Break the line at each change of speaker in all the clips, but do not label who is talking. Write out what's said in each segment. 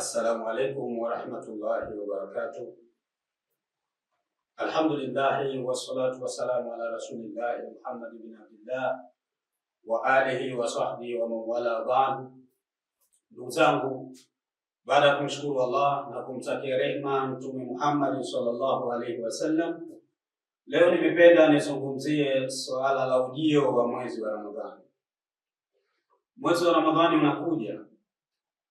Assalamu alaikum warahmatullahi wabarakatuh. Alhamdulillahi wassalatu wassalamu ala rasulillahi Muhammad bin Abdillah wa alihi wa sahbihi wa mawala ba'd. Ndugu zangu, baada ya kumshukuru Allah na kumtakia rehema Mtume Muhammad sallallahu alaihi wasallam, leo nimependa nizungumzie swala la ujio wa mwezi wa Ramadhani. Mwezi wa Ramadhani unakuja,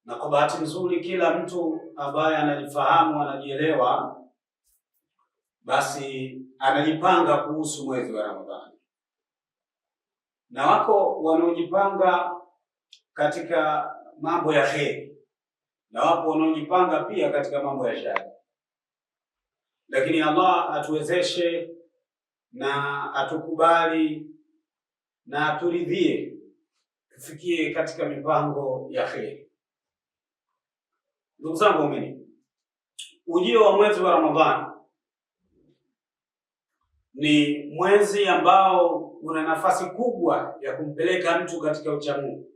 na kwa bahati nzuri kila mtu ambaye anajifahamu, anajielewa, basi anajipanga kuhusu mwezi wa Ramadhani. Na wako wanaojipanga katika mambo ya kheri, na wapo wanaojipanga pia katika mambo ya shari. Lakini Allah atuwezeshe na atukubali na aturidhie tufikie katika mipango ya kheri. Ndugu zangu waumini, ujio wa mwezi wa Ramadhani ni mwezi ambao una nafasi kubwa ya kumpeleka mtu katika uchamungu.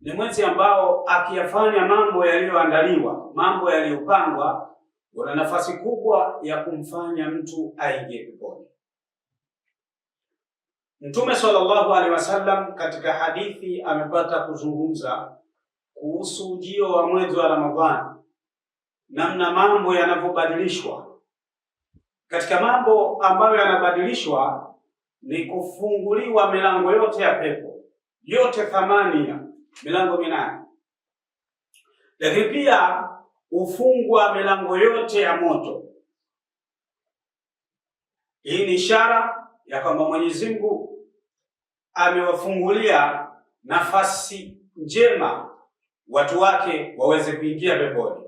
Ni mwezi ambao akiyafanya mambo yaliyoandaliwa, mambo yaliyopangwa, una nafasi kubwa ya kumfanya mtu aingie peponi. Mtume sallallahu alaihi wasallam katika hadithi amepata kuzungumza kuhusu ujio wa mwezi wa Ramadhani, namna mambo yanavyobadilishwa. Katika mambo ambayo yanabadilishwa ni kufunguliwa milango yote ya pepo, yote thamania, milango 8. Lakini pia ufungwa milango yote ya moto. Hii ni ishara ya kwamba Mwenyezi Mungu amewafungulia nafasi njema watu wake waweze kuingia peponi,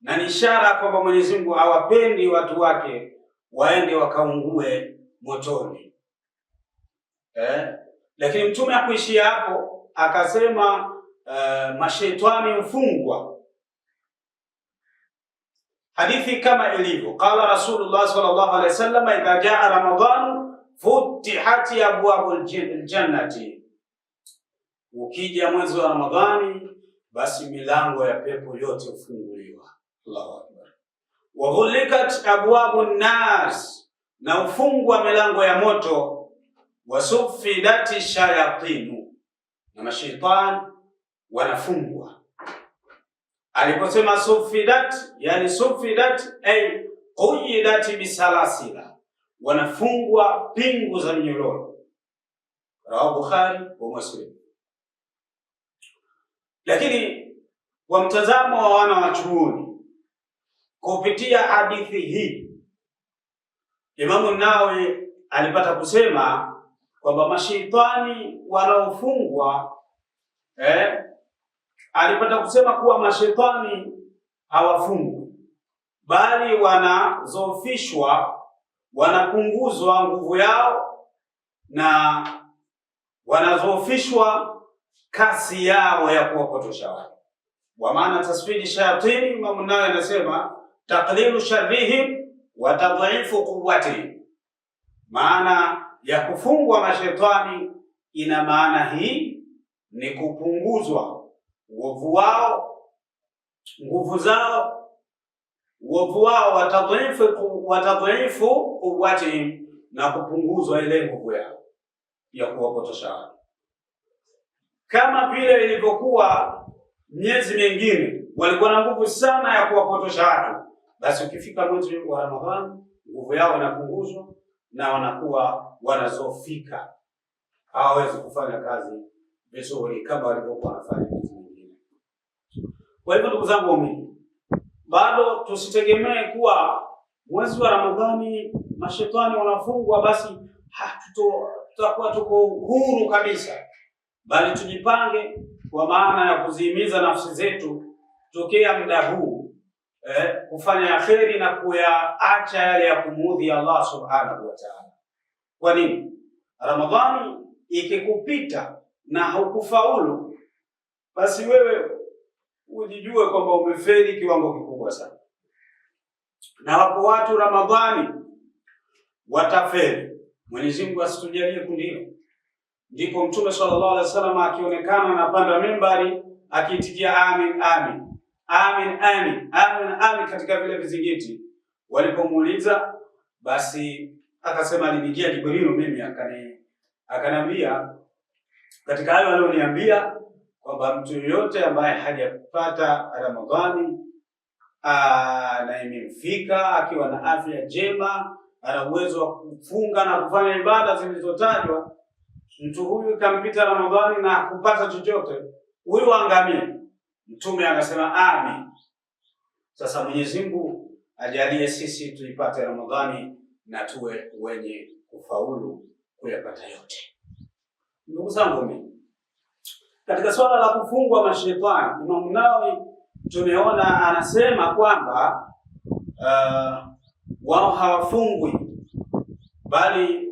na ni ishara kwamba Mwenyezi Mungu hawapendi watu wake waende wakaungue motoni. Lakini mtume hakuishia hapo, akasema mashaitani hufungwa. Hadithi kama ilivyo, qala Rasulullah sallallahu alaihi wasallam, idha jaa Ramadhanu futihati abwabul jannati, ukija mwezi wa Ramadhani basi milango ya pepo yote hufunguliwa. Allahu akbar. Wa ghulikat abwabun nas, na ufungwa milango ya moto. Wa sufidati shayatinu, na mashaitani wanafungwa. Aliposema sufidat, yani sufidat ay quyidat bisalasila, wanafungwa pingu za mnyororo. Rawahu Bukhari wa Muslim. Lakini kwa mtazamo wa wana wa chuoni, kupitia hadithi hii, Imamu Nawawi alipata kusema kwamba mashaitani wanaofungwa, alipata kusema kuwa mashaitani hawafungwi, bali wanazofishwa, wanapunguzwa nguvu yao, na wanazofishwa kasi yao ya kuwapotosha watu. Wa maana tasfidi shayatini, Imamu Nawawi anasema taqlilu sharrihim wa tadhifu quwwatihim. Maana ya kufungwa mashaitani ina maana hii, ni kupunguzwa uovu wao, nguvu zao, uovu wao, wa tadhifu quwwatihim, na kupunguzwa ile nguvu yao ya kuwapotosha watu. Kama vile ilivyokuwa miezi mingine walikuwa na nguvu sana ya kuwapotosha watu, basi ukifika mwezi wa Ramadhani nguvu yao inapunguzwa na wanakuwa wanazofika, hawawezi kufanya kazi vizuri kama walivyokuwa wanafanya miezi mingine. Kwa hivyo ndugu zangu waumini, bado tusitegemee kuwa mwezi wa Ramadhani mashetani wanafungwa basi tutakuwa tuko huru kabisa, bali tujipange kwa maana ya kuzihimiza nafsi zetu tokea muda huu kufanya ya kheri na kuyaacha yale ya kumuudhi Allah subhanahu wa ta'ala. Kwa nini? Ramadhani ikikupita na haukufaulu, basi wewe ujijue kwamba umefeli kiwango kikubwa sana. Na wapo watu Ramadhani watafeli. Mwenyezi Mungu asitujalie kundi hilo. Ndipo Mtume sallallahu alaihi wasallam akionekana anapanda mimbari akiitikia amin amin amin amin amin amin katika vile vizingiti. Walipomuuliza basi akasema alinijia Jibrilu mimi akaniambia katika hayo alioniambia kwamba mtu yoyote ambaye hajapata Ramadhani na imemfika akiwa na afya njema, ana uwezo wa kufunga na kufanya ibada zilizotajwa, mtu huyu kampita Ramadhani na kupata chochote, huyu angamie. Mtume akasema amin. Sasa Mwenyezi Mungu ajalie sisi tuipate Ramadhani na tuwe wenye kufaulu kuyapata yote. Ndugu zangu, mimi katika swala la kufungwa mashetani, Imam Nawawi tumeona anasema kwamba wao hawafungwi, bali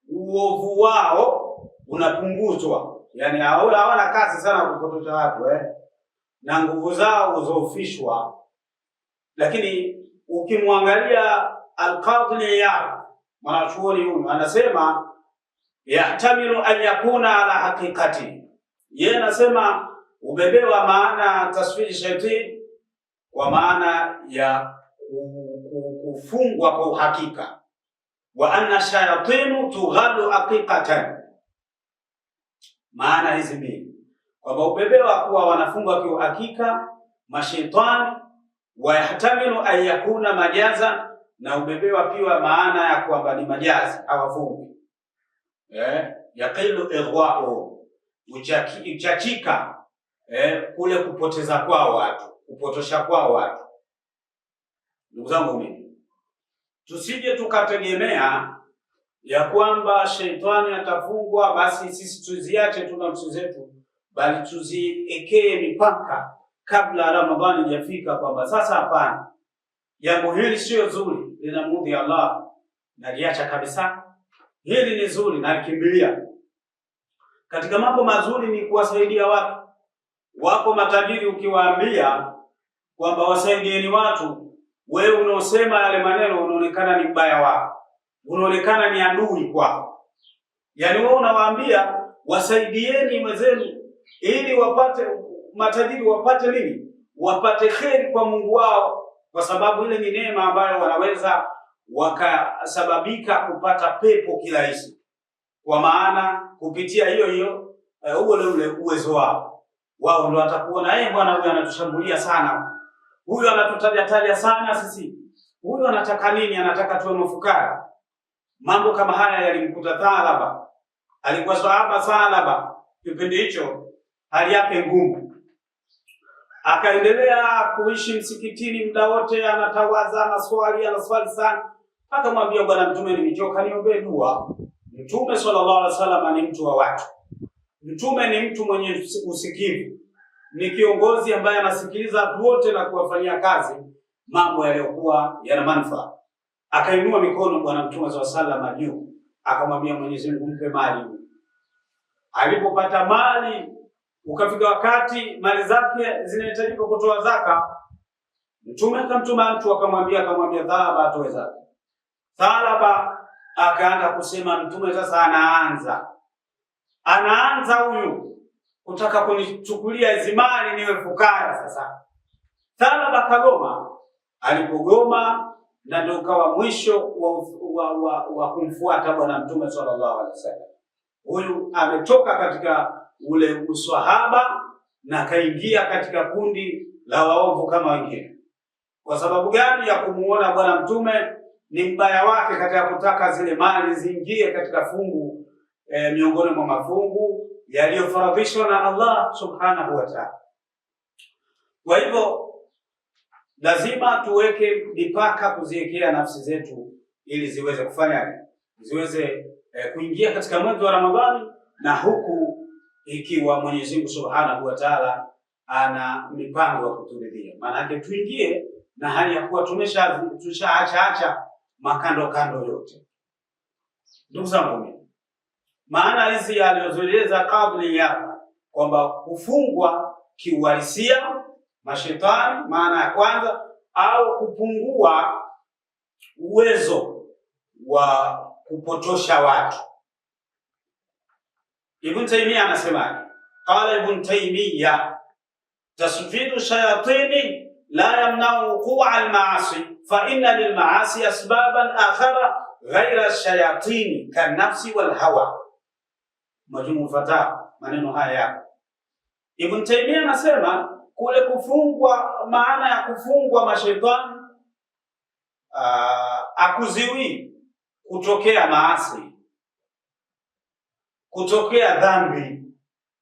uovu wao unapunguzwa. Yani hawana kazi sana kupotosha watu na nguvu zao huzoofishwa. Lakini ukimwangalia Al-Qadhi Iyad, mwanachuoni huyu, anasema yahtamilu an yakuna ala haqiqati. Yeye anasema ubebewa maana taswiri shaitani kwa maana ya kufungwa kwa uhakika, wa anna shayatinu tughalu haqiqatan. Maana hizi mbili kwamba ubebewa kuwa wanafungwa kwa uhakika mashaitani, wa yahtamilu an yakuna majaza, na ubebewa pia maana ya kwamba ni majazi, hawafungwi. Yaqilu ighwa'u, uchachika kule kupoteza kwao watu, kupotosha kwao watu. Ndugu zangu, mimi tusije tukategemea ya kwamba sheitani atafungwa basi sisi tuziache tu nafsi zetu, bali tuziekee mipaka kabla Ramadhani hajafika, kwamba sasa hapana, jambo hili sio zuri, linamudhi Allah, na liacha kabisa. Hili ni zuri na likimbilia. Katika mambo mazuri ni kuwasaidia watu. Wako matajiri ukiwaambia kwamba wasaidieni watu, wewe unaosema yale maneno unaonekana ni mbaya wao, unaonekana ni adui kwao. Yaani wewe unawaambia wasaidieni wenzenu ili wapate, matajiri wapate nini? Wapate kheri kwa Mungu wao, kwa sababu ile ni neema ambayo wanaweza wakasababika kupata pepo kirahisi, kwa maana kupitia hiyo ule uwezo wao ndio watakuona bwana, huyu anatushambulia sana, huyu anatutaja sana sisi, huyu anataka nini? Anataka tuwe mafukara. Mambo kama haya yalimkuta Thalaba. Alikuwa sahaba Thalaba, kipindi hicho hali yake ngumu, akaendelea kuishi msikitini muda wote, anatawaza, anaswali sana. Akamwambia Bwana Mtume, nimechoka, niombee dua. Mtume sallallahu alaihi wasallam ni mtu wa watu. Mtume ni mtu mwenye usikivu, ni kiongozi ambaye anasikiliza watu wote na kuwafanyia kazi mambo yaliyokuwa yana manufaa. Akainua mikono Bwana Mtume sallallahu alaihi wasallam juu, akamwambia Mwenyezi Mungu, mpe mali. Alipopata mali, ukafika wakati mali zake zinahitajika kutoa zaka, Mtume akamtuma mtu akamwambia Thalaba atoe zaka. Thalaba akaanza kusema, Mtume sasa anaanza huyu kutaka kunichukulia hizo mali niwe fukara sasa. Thalaba kagoma. Alipogoma na ndio ukawa mwisho wa kumfuata Bwana Mtume sallallahu alaihi wasallam. Huyu ametoka katika ule uswahaba na kaingia katika kundi la waovu kama wengine. Kwa sababu gani? Ya kumuona Bwana Mtume ni mbaya wake katika kutaka zile mali ziingie katika fungu miongoni mwa mafungu yaliyofaradhishwa na Allah subhanahu wa ta'ala. Kwa hivyo lazima tuweke mipaka, kuziwekea nafsi zetu ili ziweze kufanya, ziweze kuingia katika mwezi wa Ramadhani, na huku ikiwa Mwenyezi Mungu subhanahu wa ta'ala ana mipango ya kuturidhia. Maana yake tuingie na hali ya kuwa tushaacha makando yote. Ndugu zangu, maana hizi alizoeleza kabla ya kwamba kufungwa kiuhalisia mashetani, maana ya kwanza, au kupungua uwezo wa kupotosha watu. Ibn Taymiyyah anasema Qala Ibn Taymiyyah, tasfidu shayatini la yamna'u wuqu'a al-ma'asi fa inna lil-ma'asi asbaban akhara ghayra ash-shayatini kan-nafsi wal-hawa. Majmu' Fatawa, maneno haya. Ibn Taymiyyah anasema kule kufungwa, maana ya kufungwa mashaitani akuziwi kutokea maasi, kutokea dhambi.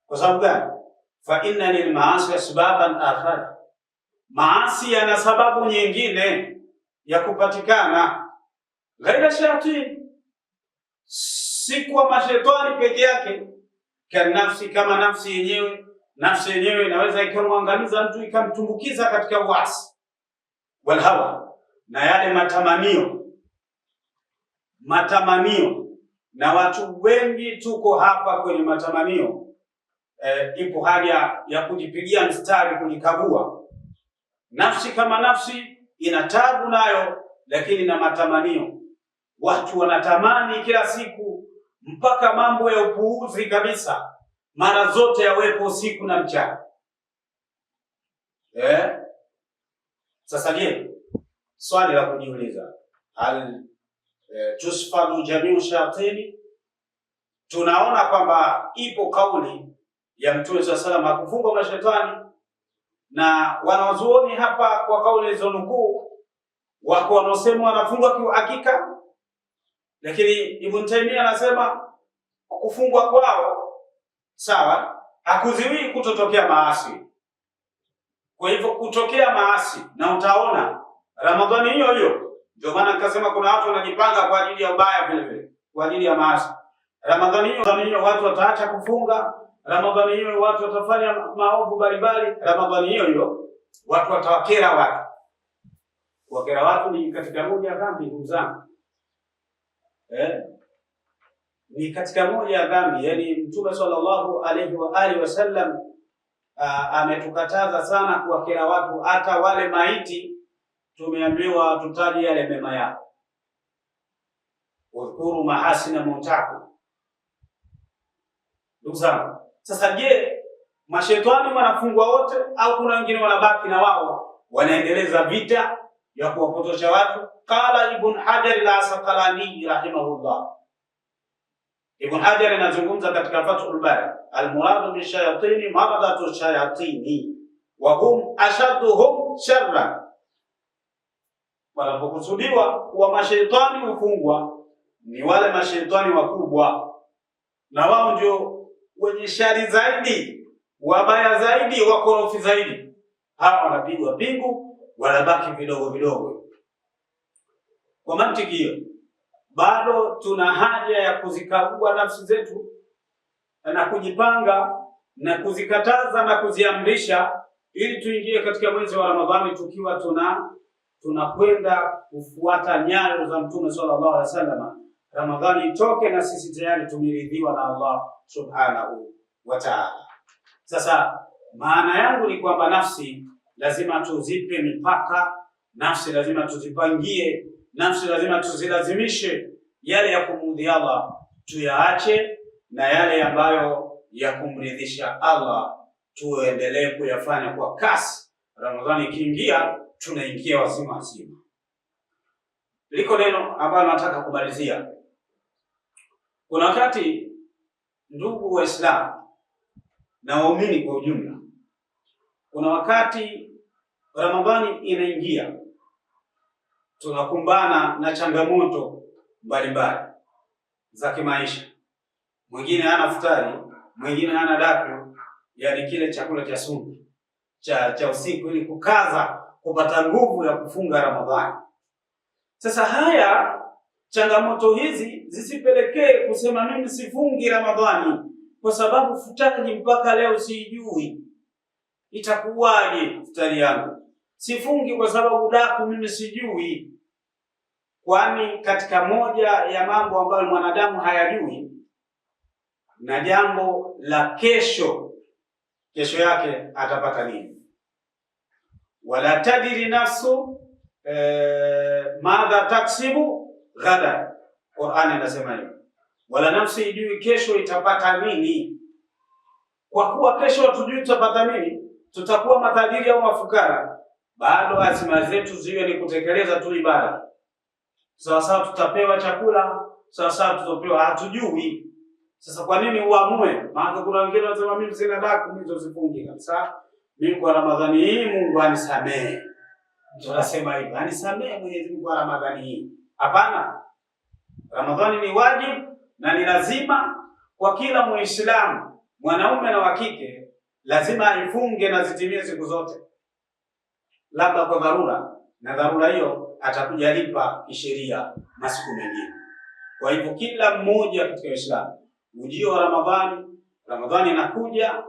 Kwa sababu gani? Fa inna lil maasi asbaban akhar, maasi yana sababu nyingine ya kupatikana, ghaira shayatin, si kwa mashaitani peke yake. Kanafsi, kama nafsi yenyewe. Nafsi yenyewe inaweza ikamwangamiza mtu, ikamtumbukiza katika uasi. Wal hawa, na yale matamanio. Na watu wengi tuko hapa kwenye matamanio. Ipo haja ya kujipigia mstari, kujikagua. Nafsi kama nafsi ina tabu nayo, lakini na matamanio. Watu wanatamani kila siku, mpaka mambo ya upuuzi kabisa, mara zote yawepo usiku na mchana. Sasa je, swali la kujiuliza, hal tusfadu jamiu shayatini? Tunaona kwamba ipo kauli ya Mtume sallallahu alayhi kufungwa mashaitani, na wanazuoni hapa kwa kauli hizo nukuu, wako wanaosema wanafungwa kiuhakika, lakini Ibn Taymiyyah anasema kufungwa kwao sawa, hakuziwi kutotokea maasi. Kwa hivyo kutokea maasi, na utaona Ramadhani hiyo hiyo, ndio maana nikasema kuna watu wanajipanga kwa ajili ya ubaya vile vile, kwa ajili ya maasi. Ramadhani hiyo watu wataacha kufunga, Ramadhani hiyo watu watafanya maovu mbalimbali, Ramadhani hiyo watu watawakera watu. Kuwakera watu ni katika moja ya dhambi, ndugu zangu. Ni katika moja ya dhambi. Yaani Mtume sallallahu alayhi wa alihi wasallam ametukataza sana kuwakera watu. Hata wale maiti tumeambiwa tutaje yale mema yao, wadhkuru mahasina mautakum. Ndugu zangu, sasa je, mashetani wanafungwa wote au kuna wengine wanabaki na wao wanaendeleza vita ya kuwapotosha watu? Qala Ibn Hajar al-Asqalani rahimahullah. Ibn Hajar anazungumza katika Fathul Bari, al-muradu bi shayatini maradatu shayatini wa hum ashadduhum sharran. Wanapokusudiwa kuwa mashaitani hufungwa ni wale mashaitani wakubwa, na wao ndio wenye shari zaidi, wabaya zaidi, wakorofi zaidi. Hawa wanapigwa pingu, wanabaki vidogo vidogo. Kwa mantiki hiyo, bado tuna haja ya kuzikagua nafsi zetu na kujipanga na kuzikataza na kuziamrisha, ili tuingie katika mwezi wa Ramadhani tukiwa tunakwenda kufuata nyayo za Mtume sallallahu alaihi wasallam. Ramadhani itoke na sisi tayari tumeridhiwa na Allah subhanahu wa ta'ala. Sasa maana yangu ni kwamba nafsi lazima tuzipe mipaka, nafsi lazima tuzipangie, nafsi lazima tuzilazimishe. Yale ya kumudhi Allah tuyaache, na yale ambayo ya kumridhisha Allah tuendelee kuyafanya kwa kasi. Ramadhani ikiingia, tunaingia wazima wazima. Liko neno ambalo nataka kumalizia. Kuna wakati, ndugu Waislamu na waumini kwa ujumla, kuna wakati Ramadhani inaingia, tunakumbana na changamoto mbalimbali za kimaisha. Mwingine hana futari, mwingine hana daku, yani kile chakula cha sunna cha usiku, ili kukaza kupata nguvu ya kufunga Ramadhani. Sasa haya changamoto hizi zisipelekee kusema mimi sifungi Ramadhani kwa sababu futari mpaka leo sijui itakuwaje futari yangu. Sifungi kwa sababu daku mimi sijui. Kwani katika moja ya mambo ambayo mwanadamu hayajui na jambo la kesho yake atapata nini. Wala tadiri nafsu madha taksibu ghada. Qur'ani anasema hivyo. Wala nafsi ijui kesho itapata nini. kwa kuwa kesho hatujui tutapata nini, tutakuwa matajiri au mafukara, bado azima zetu ziwe ni kutekeleza tu ibada. Sawasawa tutapewa chakula, sawasawa tutapewa, hatujui. Sasa kwa nini uamue? Maana kuna wengine wanasema mimi sina daku, mimi nisifungi kabisa. Mimi kwa Ramadhani hii Mungu anisamehe. Tunasema hivi, anisamehe Mwenyezi Mungu kwa Ramadhani hii. Hapana. Ramadhani ni wajibu na ni lazima kwa kila Muislamu, mwanaume na wa kike, lazima aifunge na zitimie siku zote. Labda kwa dharura, na dharura hiyo atakuja lipa kisheria masiku mengine. Kwa hivyo kila mmoja katika Uislamu, ujio wa Ramadhani inakuja,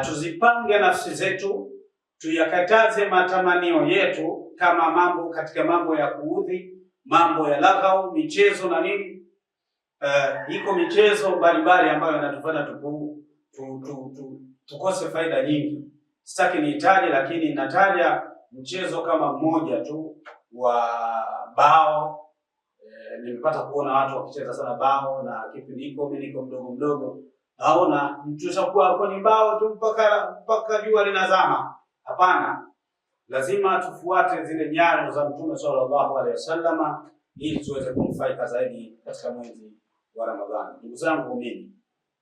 tuzipange nafsi zetu, tuyakataze matamanio yetu kama mambo ya kuudhi, mambo ya laghau, michezo na nini. Iko michezo mbalimbali ambayo inatufanya tukose faida nyingi. Sitaki nihitaji, lakini nataja mchezo kama mmoja tu wa bao. Nimepata kuona watu wakicheza sana bao, na kipindi hiko mimi niko mdogo, naona mtu shakuwa hapo ni bao tu mpaka jua linazama. Hapana, lazima tufuate zile nyayo za Mtume sallallahu alaihi wasallam ili tuweze kunufaika zaidi katika mwezi wa Ramadhani. Ndugu zangu, mimi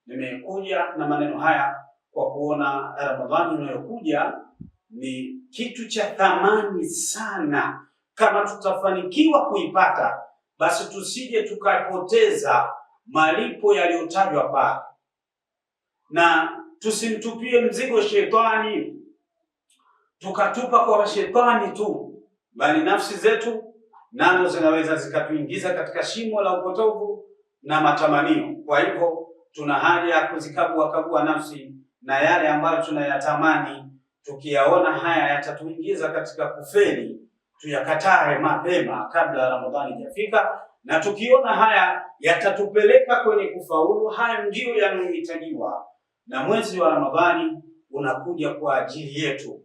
nimekuja na maneno haya kwa kuona Ramadhani inayokuja ni kitu cha thamani sana. Kama tutafanikiwa kuipata, basi tusije tukapoteza malipo yaliyotajwa pale, na tusimtupie mzigo shetani tukatupa kwa shetani tu, bali nafsi zetu nazo zinaweza zikatuingiza katika shimo la upotovu na matamanio. Kwa hivyo tuna haja ya kuzikagua nafsi, na yale ambayo tunayatamani tukiyaona haya yatatuingiza katika kufeli, tuyakatae mapema kabla ya Ramadhani hajafika, na tukiona haya yatatupeleka kwenye kufaulu, haya ndiyo yanayohitajiwa. Na mwezi wa Ramadhani unakuja kwa ajili yetu.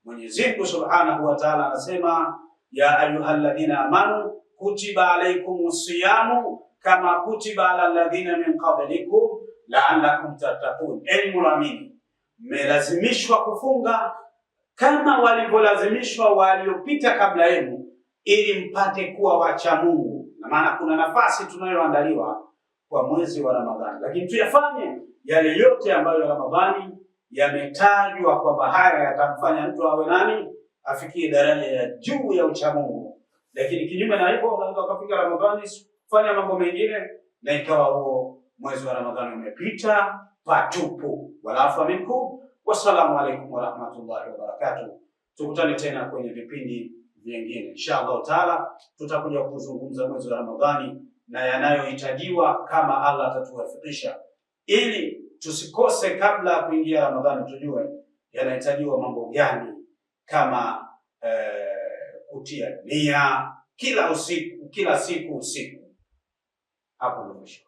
Mwenyezi Mungu Subhanahu wa Ta'ala anasema, ya ayyuhalladhina amanu kutiba alaykumus siyamu kama kutiba alal ladhina min qablikum la'allakum tattaqun. Enyi muamini, mmelazimishwa kufunga kama walivyolazimishwa waliopita kabla yenu, ili mpate kuwa wacha Mungu. Na maana kuna nafasi tunayoandaliwa kwa mwezi wa Ramadhani, lakini tuyafanye yale yote ambayo Ramadhani yametajwa kwamba haya yatamfanya mtu awe nani, afikie daraja ya juu ya uchamungu. Lakini kinyume na hivyo, unaweza kufika Ramadhani kufanya mambo mengine, na ikawa huo mwezi wa Ramadhani umepita patupu. Walafu minkum. Wassalamu alaikum warahmatullahi wabarakatuh. Tukutane tena kwenye vipindi vingine inshallah taala. Tutakuja kuzungumza mwezi wa Ramadhani na yanayohitajiwa kama Allah atatuwafikisha, ili tusikose kabla ya kuingia Ramadhani, tujue yanahitajiwa mambo gani, kama kutia nia kila siku usiku. Hapo ndio mwisho.